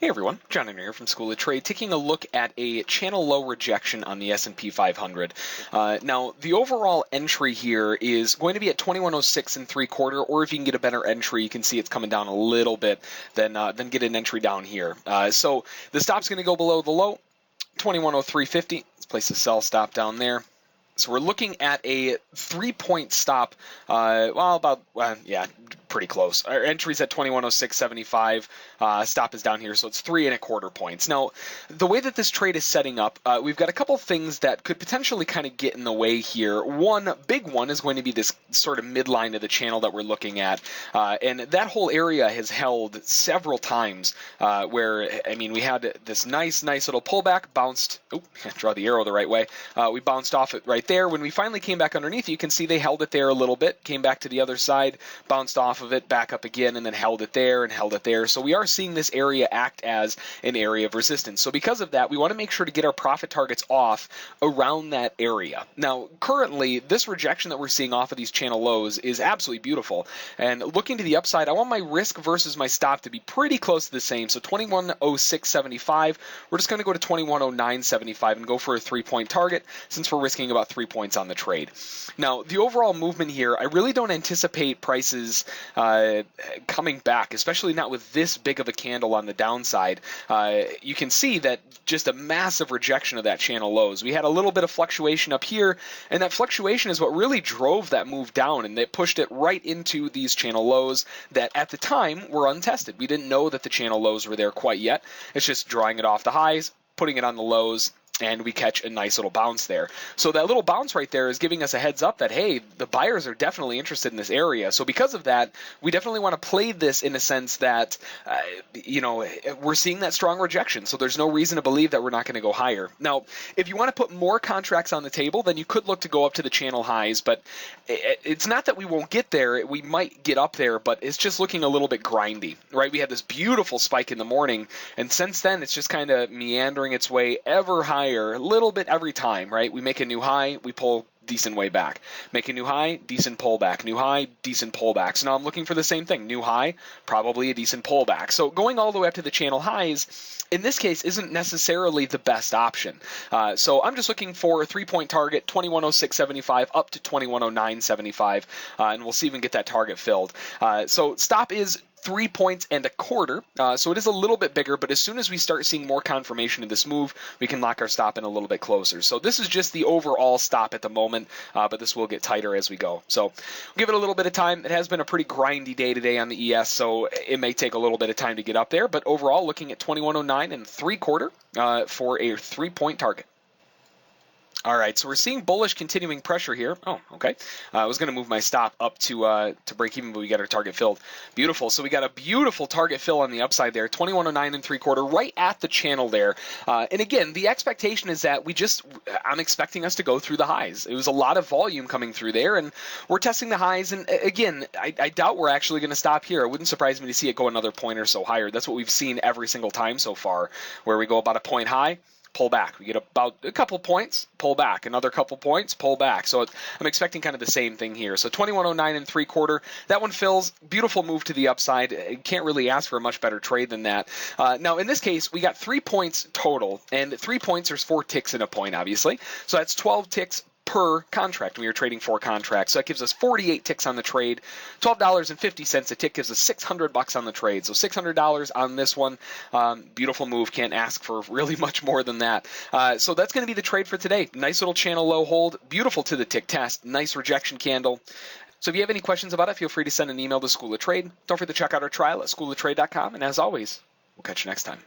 Hey everyone, John here from School of Trade, taking a look at a channel low rejection on the S&P 500. Now, the overall entry here is going to be at 2106 and 3/4, or if you can get a better entry, you can see it's coming down a little bit, then get an entry down here. So the stop's going to go below the low, 2103.50. Let's place a sell stop down there. So we're looking at a 3-point stop, pretty close. Our entry's at 2106.75. Stop is down here, so it's 3.25 points. Now, the way that this trade is setting up, we've got a couple things that could potentially kind of get in the way here. One big one is going to be this sort of midline of the channel that we're looking at, and that whole area has held several times where, I mean, we had this nice little pullback, bounced, draw the arrow the right way, we bounced off it right there. When we finally came back underneath, you can see they held it there a little bit, came back to the other side, bounced off of it, back up again, and then held it there and held it there. So we are seeing this area act as an area of resistance. So because of that, we want to make sure to get our profit targets off around that area. Now, currently, this rejection that we're seeing off of these channel lows is absolutely beautiful. And looking to the upside, I want my risk versus my stop to be pretty close to the same. So 2106.75, we're just going to go to 2109.75 and go for a 3-point target since we're risking about 3 points on the trade. Now, the overall movement here, I really don't anticipate prices coming back, especially not with this big of a candle on the downside. You can see that just a massive rejection of that channel lows. We had a little bit of fluctuation up here, and that fluctuation is what really drove that move down, and it pushed it right into these channel lows that at the time were untested. We didn't know that the channel lows were there quite yet. It's just drawing it off the highs, putting it on the lows, and we catch a nice little bounce there. So that little bounce right there is giving us a heads up that, hey, the buyers are definitely interested in this area. So because of that, we definitely want to play this in a sense that, we're seeing that strong rejection. So there's no reason to believe that we're not going to go higher. Now, if you want to put more contracts on the table, then you could look to go up to the channel highs. But it's not that we won't get there. We might get up there, but it's just looking a little bit grindy, right? We had this beautiful spike in the morning, and since then, it's just kind of meandering its way ever higher, a little bit every time, right? We make a new high, we pull decent way back. Make a new high, decent pullback. New high, decent pullback. So now I'm looking for the same thing. New high, probably a decent pullback. So going all the way up to the channel highs, in this case, isn't necessarily the best option. So I'm just looking for a 3-point target, 2106.75 up to 2109.75, and we'll see if we can get that target filled. So stop is 3.25 points. So it is a little bit bigger, but as soon as we start seeing more confirmation of this move, we can lock our stop in a little bit closer. So this is just the overall stop at the moment, but this will get tighter as we go. So we'll give it a little bit of time. It has been a pretty grindy day today on the ES, so it may take a little bit of time to get up there, but overall looking at 2109 and 3/4 for a 3-point target. All right, so we're seeing bullish continuing pressure here. Oh, okay. I was going to move my stop up to break even, but we got our target filled. Beautiful. So we got a beautiful target fill on the upside there, 2109 and 3/4, right at the channel there. And again, the expectation is that I'm expecting us to go through the highs. It was a lot of volume coming through there, and we're testing the highs. And again, I doubt we're actually going to stop here. It wouldn't surprise me to see it go another point or so higher. That's what we've seen every single time so far, where we go about a point high, pull back. We get about a couple points, pull back. Another couple points, pull back. So I'm expecting kind of the same thing here. So 2109 and 3/4, that one fills. Beautiful move to the upside. Can't really ask for a much better trade than that. Now, in this case, we got 3 points total, and 3 points, there's 4 ticks in a point, obviously. So that's 12 ticks per contract. We are trading 4 contracts. So that gives us 48 ticks on the trade. $12.50 a tick gives us $600 on the trade. So $600 on this one. Beautiful move. Can't ask for really much more than that. So that's going to be the trade for today. Nice little channel low hold. Beautiful to the tick test. Nice rejection candle. So if you have any questions about it, feel free to send an email to School of Trade. Don't forget to check out our trial at schooloftrade.com. And as always, we'll catch you next time.